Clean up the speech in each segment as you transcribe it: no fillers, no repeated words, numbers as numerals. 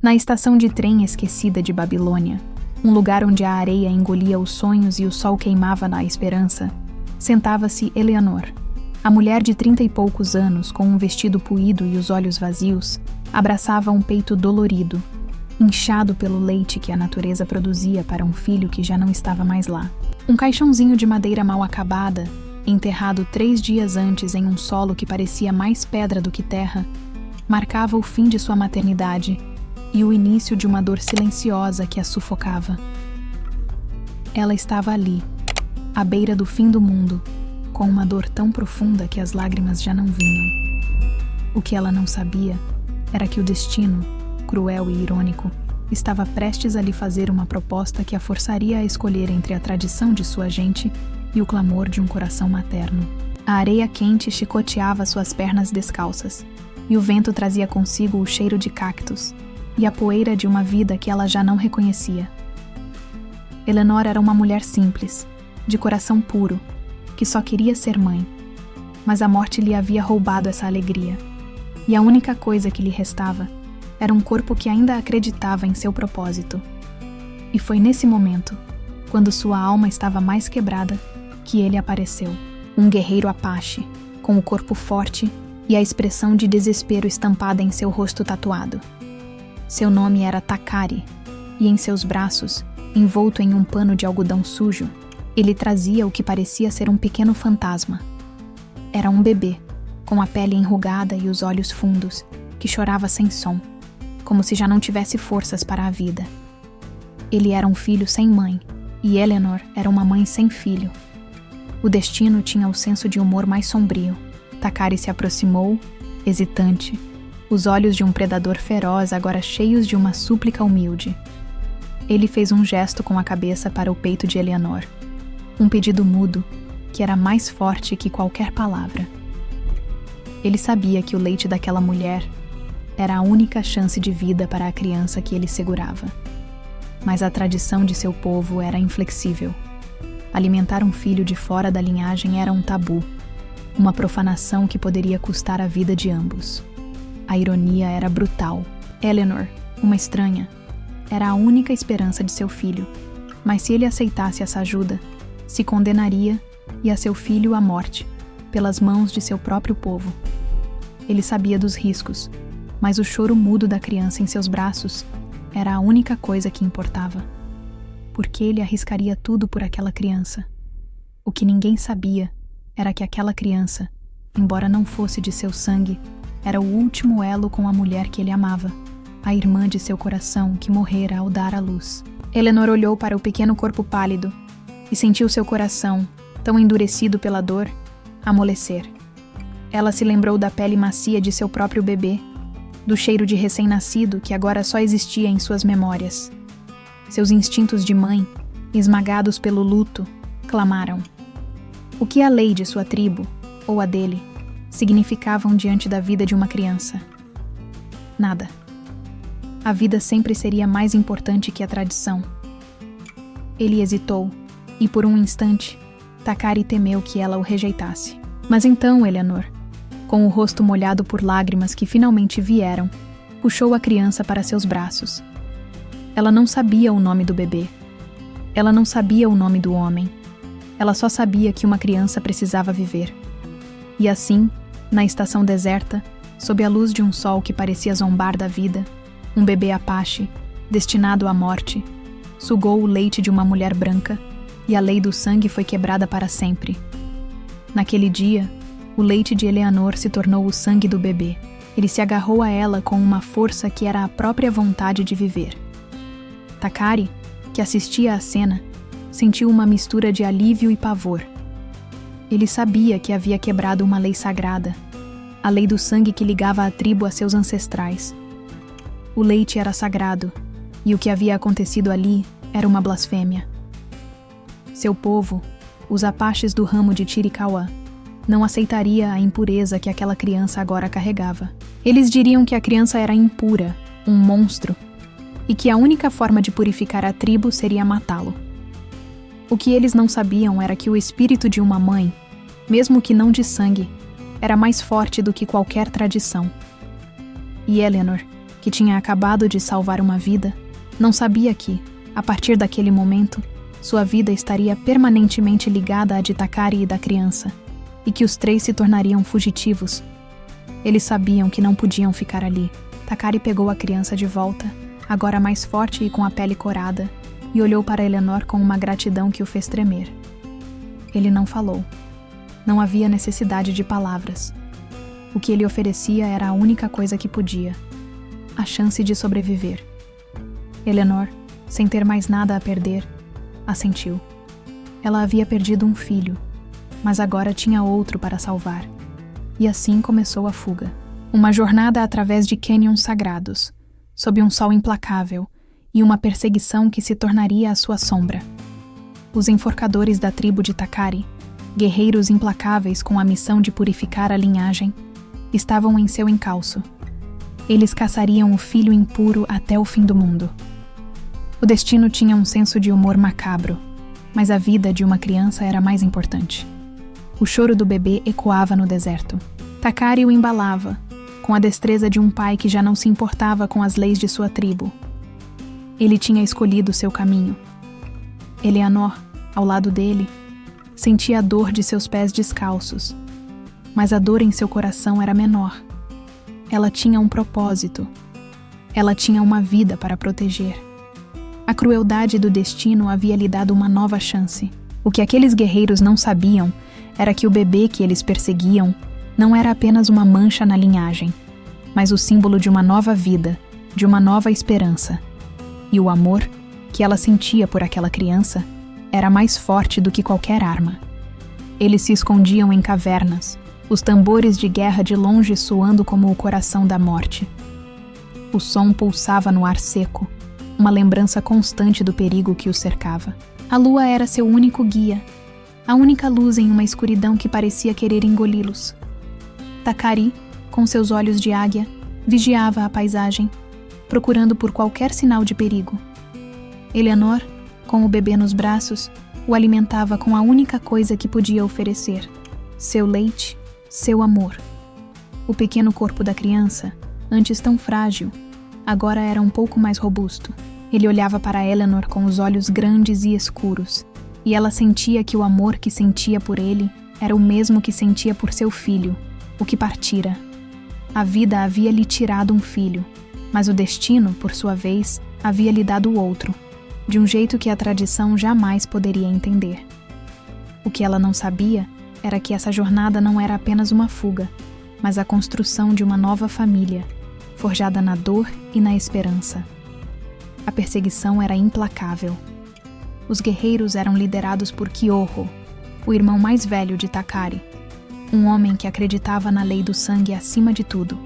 Na estação de trem esquecida de Babilônia, um lugar onde a areia engolia os sonhos e o sol queimava na esperança, sentava-se Eleanor. A mulher de 30 e poucos anos, com um vestido puído e os olhos vazios, abraçava um peito dolorido, inchado pelo leite que a natureza produzia para um filho que já não estava mais lá. Um caixãozinho de madeira mal acabada, enterrado 3 dias antes em um solo que parecia mais pedra do que terra, marcava o fim de sua maternidade e o início de uma dor silenciosa que a sufocava. Ela estava ali, à beira do fim do mundo, com uma dor tão profunda que as lágrimas já não vinham. O que ela não sabia era que o destino, cruel e irônico, estava prestes a lhe fazer uma proposta que a forçaria a escolher entre a tradição de sua gente e o clamor de um coração materno. A areia quente chicoteava suas pernas descalças, e o vento trazia consigo o cheiro de cactos e a poeira de uma vida que ela já não reconhecia. Eleanor era uma mulher simples, de coração puro, que só queria ser mãe, mas a morte lhe havia roubado essa alegria, e a única coisa que lhe restava era um corpo que ainda acreditava em seu propósito. E foi nesse momento, quando sua alma estava mais quebrada, que ele apareceu, um guerreiro Apache, com o corpo forte e a expressão de desespero estampada em seu rosto tatuado. Seu nome era Takari, e em seus braços, envolto em um pano de algodão sujo, ele trazia o que parecia ser um pequeno fantasma. Era um bebê, com a pele enrugada e os olhos fundos, que chorava sem som, como se já não tivesse forças para a vida. Ele era um filho sem mãe, e Eleanor era uma mãe sem filho. O destino tinha o senso de humor mais sombrio. Takari se aproximou, hesitante, os olhos de um predador feroz agora cheios de uma súplica humilde. Ele fez um gesto com a cabeça para o peito de Eleanor, um pedido mudo que era mais forte que qualquer palavra. Ele sabia que o leite daquela mulher era a única chance de vida para a criança que ele segurava. Mas a tradição de seu povo era inflexível. Alimentar um filho de fora da linhagem era um tabu, uma profanação que poderia custar a vida de ambos. A ironia era brutal. Eleanor, uma estranha, era a única esperança de seu filho, mas se ele aceitasse essa ajuda, se condenaria e a seu filho à morte, pelas mãos de seu próprio povo. Ele sabia dos riscos, mas o choro mudo da criança em seus braços era a única coisa que importava. Porque ele arriscaria tudo por aquela criança. O que ninguém sabia era que aquela criança, embora não fosse de seu sangue, era o último elo com a mulher que ele amava, a irmã de seu coração que morrera ao dar à luz. Eleanor olhou para o pequeno corpo pálido e sentiu seu coração, tão endurecido pela dor, amolecer. Ela se lembrou da pele macia de seu próprio bebê, do cheiro de recém-nascido que agora só existia em suas memórias. Seus instintos de mãe, esmagados pelo luto, clamaram. O que a lei de sua tribo, ou a dele, significavam diante da vida de uma criança? Nada. A vida sempre seria mais importante que a tradição. Ele hesitou, e por um instante, Takari temeu que ela o rejeitasse. Mas então, Eleanor, com o rosto molhado por lágrimas que finalmente vieram, puxou a criança para seus braços. Ela não sabia o nome do bebê. Ela não sabia o nome do homem. Ela só sabia que uma criança precisava viver. E assim, na estação deserta, sob a luz de um sol que parecia zombar da vida, um bebê Apache, destinado à morte, sugou o leite de uma mulher branca e a lei do sangue foi quebrada para sempre. Naquele dia, o leite de Eleanor se tornou o sangue do bebê. Ele se agarrou a ela com uma força que era a própria vontade de viver. Takari, que assistia à cena, sentiu uma mistura de alívio e pavor. Ele sabia que havia quebrado uma lei sagrada, a lei do sangue que ligava a tribo a seus ancestrais. O leite era sagrado, e o que havia acontecido ali era uma blasfêmia. Seu povo, os Apaches do ramo de Chiricahua, não aceitaria a impureza que aquela criança agora carregava. Eles diriam que a criança era impura, um monstro, e que a única forma de purificar a tribo seria matá-lo. O que eles não sabiam era que o espírito de uma mãe, mesmo que não de sangue, era mais forte do que qualquer tradição. E Eleanor, que tinha acabado de salvar uma vida, não sabia que, a partir daquele momento, sua vida estaria permanentemente ligada à de Takari e da criança, e que os três se tornariam fugitivos. Eles sabiam que não podiam ficar ali. Takari pegou a criança de volta, agora mais forte e com a pele corada, e olhou para Eleanor com uma gratidão que o fez tremer. Ele não falou. Não havia necessidade de palavras. O que ele oferecia era a única coisa que podia: a chance de sobreviver. Eleanor, sem ter mais nada a perder, assentiu. Ela havia perdido um filho, mas agora tinha outro para salvar. E assim começou a fuga. Uma jornada através de cânions sagrados, sob um sol implacável, e uma perseguição que se tornaria a sua sombra. Os enforcadores da tribo de Takari, guerreiros implacáveis com a missão de purificar a linhagem, estavam em seu encalço. Eles caçariam o filho impuro até o fim do mundo. O destino tinha um senso de humor macabro, mas a vida de uma criança era mais importante. O choro do bebê ecoava no deserto. Takari o embalava, com a destreza de um pai que já não se importava com as leis de sua tribo. Ele tinha escolhido seu caminho. Eleanor, ao lado dele, sentia a dor de seus pés descalços, mas a dor em seu coração era menor. Ela tinha um propósito. Ela tinha uma vida para proteger. A crueldade do destino havia lhe dado uma nova chance. O que aqueles guerreiros não sabiam era que o bebê que eles perseguiam não era apenas uma mancha na linhagem, mas o símbolo de uma nova vida, de uma nova esperança. E o amor que ela sentia por aquela criança era mais forte do que qualquer arma. Eles se escondiam em cavernas, os tambores de guerra de longe soando como o coração da morte. O som pulsava no ar seco, uma lembrança constante do perigo que os cercava. A lua era seu único guia, a única luz em uma escuridão que parecia querer engoli-los. Takari, com seus olhos de águia, vigiava a paisagem, procurando por qualquer sinal de perigo. Eleanor, com o bebê nos braços, o alimentava com a única coisa que podia oferecer: seu leite, seu amor. O pequeno corpo da criança, antes tão frágil, agora era um pouco mais robusto. Ele olhava para Eleanor com os olhos grandes e escuros, e ela sentia que o amor que sentia por ele era o mesmo que sentia por seu filho, o que partira. A vida havia lhe tirado um filho, mas o destino, por sua vez, havia lhe dado outro, de um jeito que a tradição jamais poderia entender. O que ela não sabia era que essa jornada não era apenas uma fuga, mas a construção de uma nova família, forjada na dor e na esperança. A perseguição era implacável. Os guerreiros eram liderados por Kyoho, o irmão mais velho de Takari, um homem que acreditava na lei do sangue acima de tudo.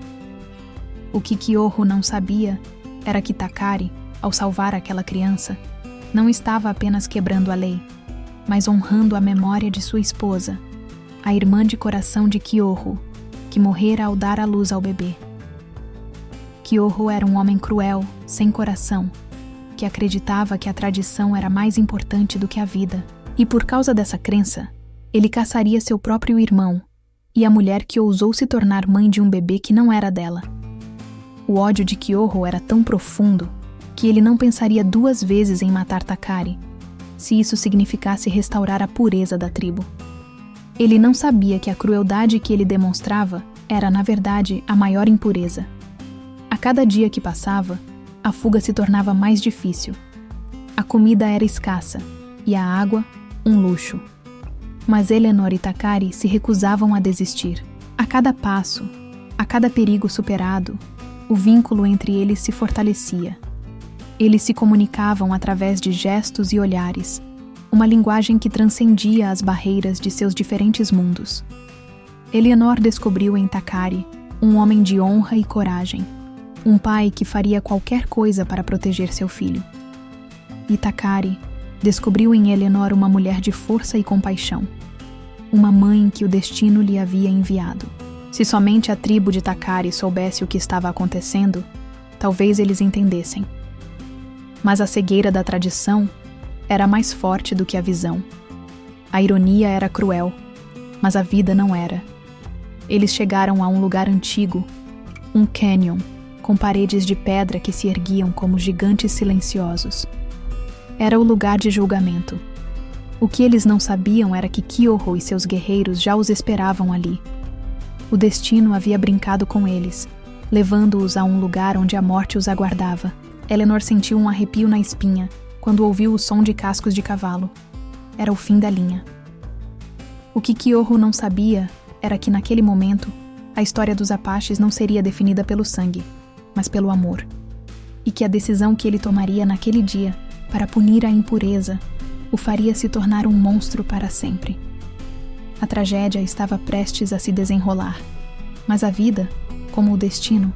O que Kyoho não sabia era que Takari, ao salvar aquela criança, não estava apenas quebrando a lei, mas honrando a memória de sua esposa, a irmã de coração de Kyoho, que morrera ao dar à luz ao bebê. Kyoho era um homem cruel, sem coração, que acreditava que a tradição era mais importante do que a vida, e por causa dessa crença, ele caçaria seu próprio irmão e a mulher que ousou se tornar mãe de um bebê que não era dela. O ódio de Kyoho era tão profundo que ele não pensaria duas vezes em matar Takari, se isso significasse restaurar a pureza da tribo. Ele não sabia que a crueldade que ele demonstrava era, na verdade, a maior impureza. A cada dia que passava, a fuga se tornava mais difícil. A comida era escassa e a água, um luxo. Mas Eleanor e Takari se recusavam a desistir. A cada passo, a cada perigo superado, o vínculo entre eles se fortalecia. Eles se comunicavam através de gestos e olhares, uma linguagem que transcendia as barreiras de seus diferentes mundos. Eleanor descobriu em Takari um homem de honra e coragem, um pai que faria qualquer coisa para proteger seu filho. E Takari descobriu em Eleanor uma mulher de força e compaixão, uma mãe que o destino lhe havia enviado. Se somente a tribo de Takari soubesse o que estava acontecendo, talvez eles entendessem. Mas a cegueira da tradição era mais forte do que a visão. A ironia era cruel, mas a vida não era. Eles chegaram a um lugar antigo, um cânion, com paredes de pedra que se erguiam como gigantes silenciosos. Era o lugar de julgamento. O que eles não sabiam era que Kyoho e seus guerreiros já os esperavam ali. O destino havia brincado com eles, levando-os a um lugar onde a morte os aguardava. Eleanor sentiu um arrepio na espinha quando ouviu o som de cascos de cavalo. Era o fim da linha. O que Kyoho não sabia era que naquele momento a história dos Apaches não seria definida pelo sangue, mas pelo amor, e que a decisão que ele tomaria naquele dia para punir a impureza o faria se tornar um monstro para sempre. A tragédia estava prestes a se desenrolar, mas a vida, como o destino,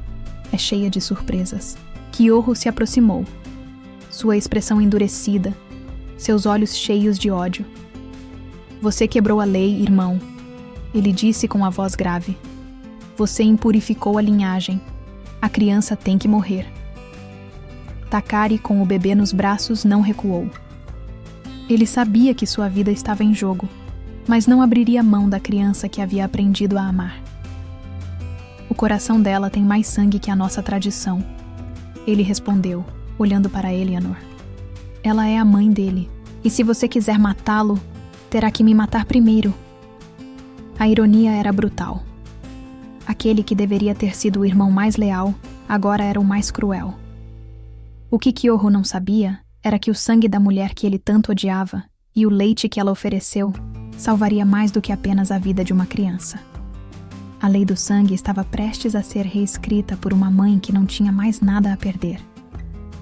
é cheia de surpresas. Kyoho se aproximou, sua expressão endurecida, seus olhos cheios de ódio. Você quebrou a lei, irmão, ele disse com a voz grave. Você impurificou a linhagem. A criança tem que morrer. Takari, com o bebê nos braços, não recuou. Ele sabia que sua vida estava em jogo, mas não abriria mão da criança que havia aprendido a amar. O coração dela tem mais sangue que a nossa tradição, ele respondeu, olhando para Eleanor. Ela é a mãe dele, e se você quiser matá-lo, terá que me matar primeiro. A ironia era brutal. Aquele que deveria ter sido o irmão mais leal, agora era o mais cruel. O que Kyoho não sabia era que o sangue da mulher que ele tanto odiava e o leite que ela ofereceu salvaria mais do que apenas a vida de uma criança. A lei do sangue estava prestes a ser reescrita por uma mãe que não tinha mais nada a perder.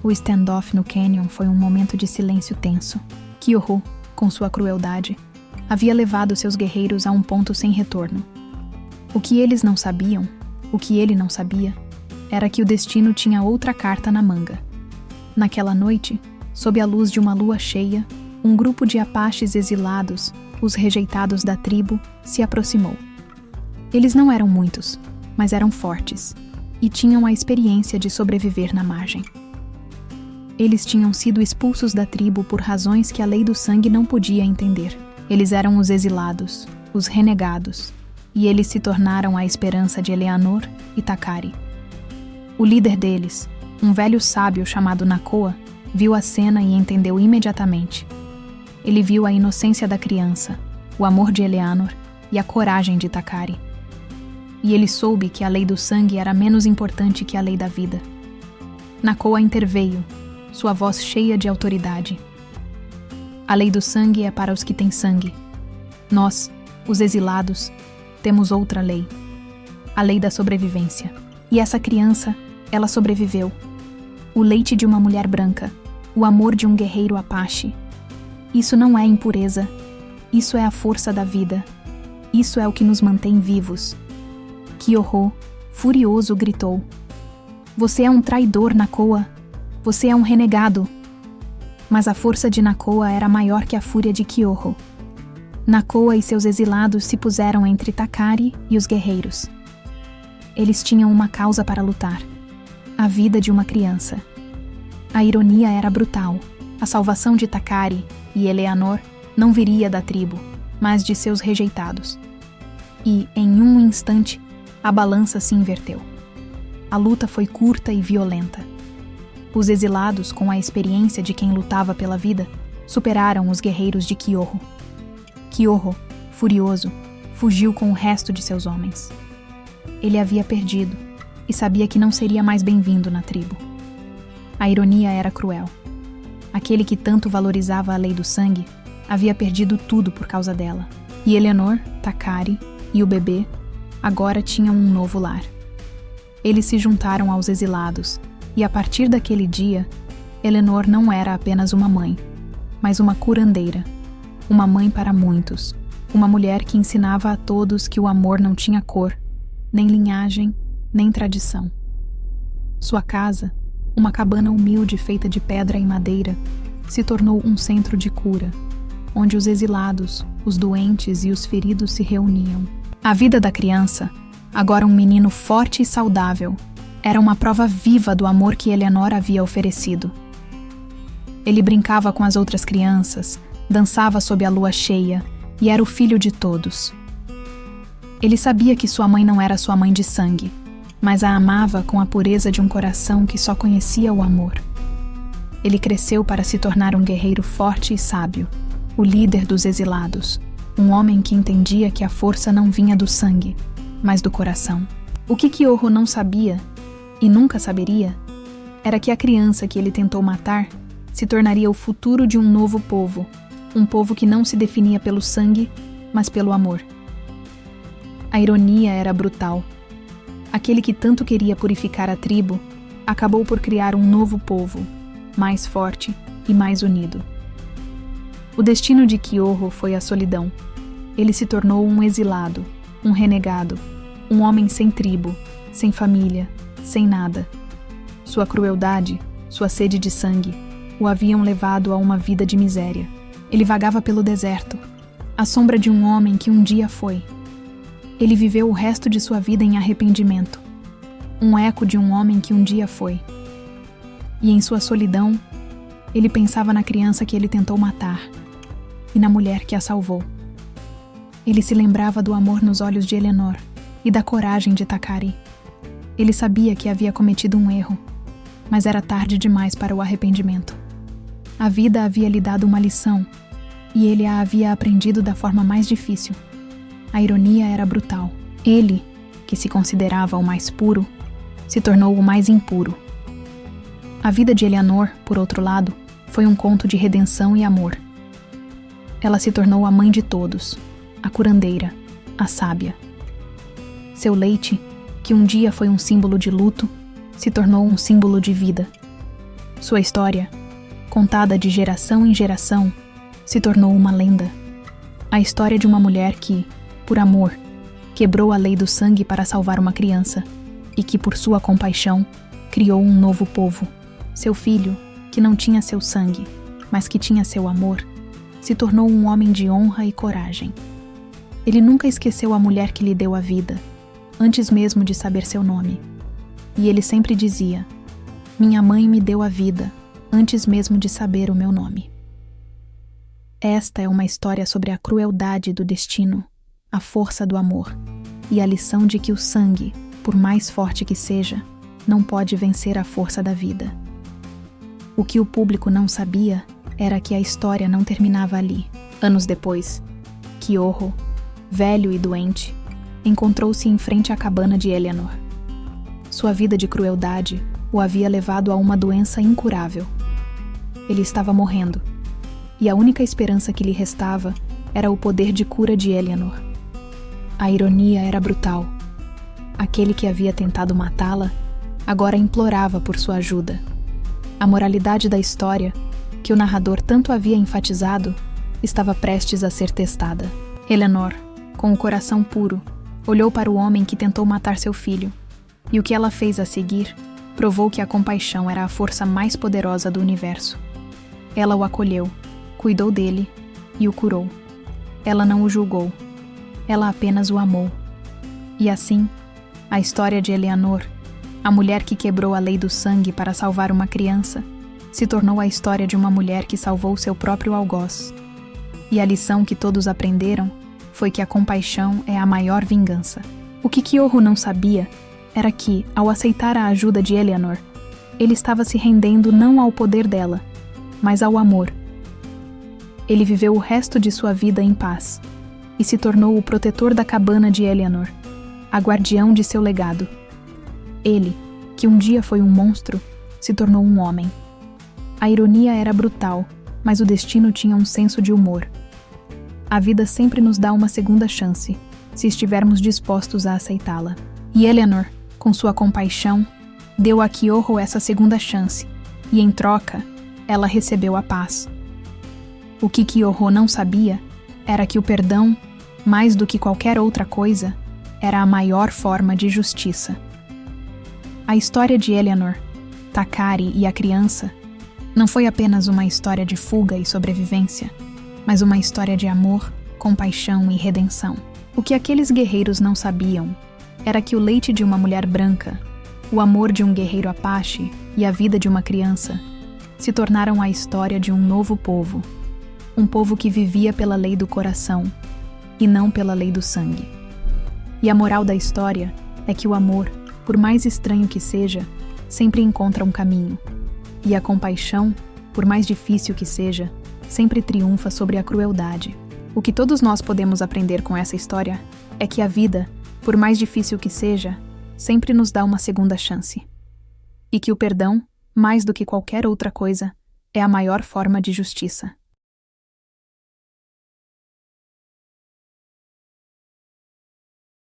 O standoff no canyon foi um momento de silêncio tenso. Kyoho, com sua crueldade, havia levado seus guerreiros a um ponto sem retorno. O que eles não sabiam, o que ele não sabia, era que o destino tinha outra carta na manga. Naquela noite, sob a luz de uma lua cheia, um grupo de Apaches exilados, os rejeitados da tribo, se aproximou. Eles não eram muitos, mas eram fortes, e tinham a experiência de sobreviver na margem. Eles tinham sido expulsos da tribo por razões que a lei do sangue não podia entender. Eles eram os exilados, os renegados, e eles se tornaram a esperança de Eleanor e Takari. O líder deles, um velho sábio chamado Nakoa, viu a cena e entendeu imediatamente. Ele viu a inocência da criança, o amor de Eleanor e a coragem de Takari. E ele soube que a lei do sangue era menos importante que a lei da vida. Nakoa interveio, sua voz cheia de autoridade. A lei do sangue é para os que têm sangue. Nós, os exilados, temos outra lei. A lei da sobrevivência. E essa criança, ela sobreviveu. O leite de uma mulher branca, o amor de um guerreiro Apache. Isso não é impureza. Isso é a força da vida. Isso é o que nos mantém vivos. Kyoho, furioso, gritou. Você é um traidor, Nakoa. Você é um renegado. Mas a força de Nakoa era maior que a fúria de Kyoho. Nakoa e seus exilados se puseram entre Takari e os guerreiros. Eles tinham uma causa para lutar. A vida de uma criança. A ironia era brutal. A salvação de Takari e Eleanor não viria da tribo, mas de seus rejeitados. E, em um instante, a balança se inverteu. A luta foi curta e violenta. Os exilados, com a experiência de quem lutava pela vida, superaram os guerreiros de Kyoho. Kyoho, furioso, fugiu com o resto de seus homens. Ele havia perdido e sabia que não seria mais bem-vindo na tribo. A ironia era cruel. Aquele que tanto valorizava a lei do sangue havia perdido tudo por causa dela. E Eleanor, Takari e o bebê agora tinham um novo lar. Eles se juntaram aos exilados e, a partir daquele dia, Eleanor não era apenas uma mãe, mas uma curandeira. Uma mãe para muitos, uma mulher que ensinava a todos que o amor não tinha cor, nem linhagem, nem tradição. Sua casa, uma cabana humilde feita de pedra e madeira, se tornou um centro de cura, onde os exilados, os doentes e os feridos se reuniam. A vida da criança, agora um menino forte e saudável, era uma prova viva do amor que Eleanor havia oferecido. Ele brincava com as outras crianças, dançava sob a lua cheia e era o filho de todos. Ele sabia que sua mãe não era sua mãe de sangue, mas a amava com a pureza de um coração que só conhecia o amor. Ele cresceu para se tornar um guerreiro forte e sábio, o líder dos exilados, um homem que entendia que a força não vinha do sangue, mas do coração. O que Kiyoho não sabia, e nunca saberia, era que a criança que ele tentou matar se tornaria o futuro de um novo povo, um povo que não se definia pelo sangue, mas pelo amor. A ironia era brutal. Aquele que tanto queria purificar a tribo acabou por criar um novo povo, mais forte e mais unido. O destino de Kiyoho foi a solidão. Ele se tornou um exilado, um renegado, um homem sem tribo, sem família, sem nada. Sua crueldade, sua sede de sangue, o haviam levado a uma vida de miséria. Ele vagava pelo deserto, à sombra de um homem que um dia foi. Ele viveu o resto de sua vida em arrependimento, um eco de um homem que um dia foi. E em sua solidão, ele pensava na criança que ele tentou matar e na mulher que a salvou. Ele se lembrava do amor nos olhos de Eleanor e da coragem de Takari. Ele sabia que havia cometido um erro, mas era tarde demais para o arrependimento. A vida havia lhe dado uma lição, e ele a havia aprendido da forma mais difícil. A ironia era brutal. Ele, que se considerava o mais puro, se tornou o mais impuro. A vida de Eleanor, por outro lado, foi um conto de redenção e amor. Ela se tornou a mãe de todos, a curandeira, a sábia. Seu leite, que um dia foi um símbolo de luto, se tornou um símbolo de vida. Sua história, contada de geração em geração, se tornou uma lenda. A história de uma mulher que, por amor, quebrou a lei do sangue para salvar uma criança e que, por sua compaixão, criou um novo povo. Seu filho, que não tinha seu sangue, mas que tinha seu amor, se tornou um homem de honra e coragem. Ele nunca esqueceu a mulher que lhe deu a vida, antes mesmo de saber seu nome. E ele sempre dizia: "Minha mãe me deu a vida, antes mesmo de saber o meu nome." Esta é uma história sobre a crueldade do destino, a força do amor e a lição de que o sangue, por mais forte que seja, não pode vencer a força da vida. O que o público não sabia era que a história não terminava ali. Anos depois, Kiyoho, velho e doente, encontrou-se em frente à cabana de Eleanor. Sua vida de crueldade o havia levado a uma doença incurável. Ele estava morrendo, e a única esperança que lhe restava era o poder de cura de Eleanor. A ironia era brutal. Aquele que havia tentado matá-la agora implorava por sua ajuda. A moralidade da história, que o narrador tanto havia enfatizado, estava prestes a ser testada. Eleanor, com o coração puro, olhou para o homem que tentou matar seu filho, e o que ela fez a seguir provou que a compaixão era a força mais poderosa do universo. Ela o acolheu, cuidou dele e o curou. Ela não o julgou, ela apenas o amou. E assim, a história de Eleanor, a mulher que quebrou a lei do sangue para salvar uma criança, se tornou a história de uma mulher que salvou seu próprio algoz. E a lição que todos aprenderam foi que a compaixão é a maior vingança. O que Kiyoho não sabia era que, ao aceitar a ajuda de Eleanor, ele estava se rendendo não ao poder dela, mas ao amor. Ele viveu o resto de sua vida em paz e se tornou o protetor da cabana de Eleanor, a guardião de seu legado. Ele, que um dia foi um monstro, se tornou um homem. A ironia era brutal, mas o destino tinha um senso de humor. A vida sempre nos dá uma segunda chance, se estivermos dispostos a aceitá-la. E Eleanor, com sua compaixão, deu a Kiyoho essa segunda chance, e em troca, ela recebeu a paz. O que Kiyoho não sabia era que o perdão, mais do que qualquer outra coisa, era a maior forma de justiça. A história de Eleanor, Takari e a criança não foi apenas uma história de fuga e sobrevivência, mas uma história de amor, compaixão e redenção. O que aqueles guerreiros não sabiam era que o leite de uma mulher branca, o amor de um guerreiro Apache e a vida de uma criança se tornaram a história de um novo povo, um povo que vivia pela lei do coração e não pela lei do sangue. E a moral da história é que o amor, por mais estranho que seja, sempre encontra um caminho. E a compaixão, por mais difícil que seja, sempre triunfa sobre a crueldade. O que todos nós podemos aprender com essa história é que a vida, por mais difícil que seja, sempre nos dá uma segunda chance. E que o perdão, mais do que qualquer outra coisa, é a maior forma de justiça.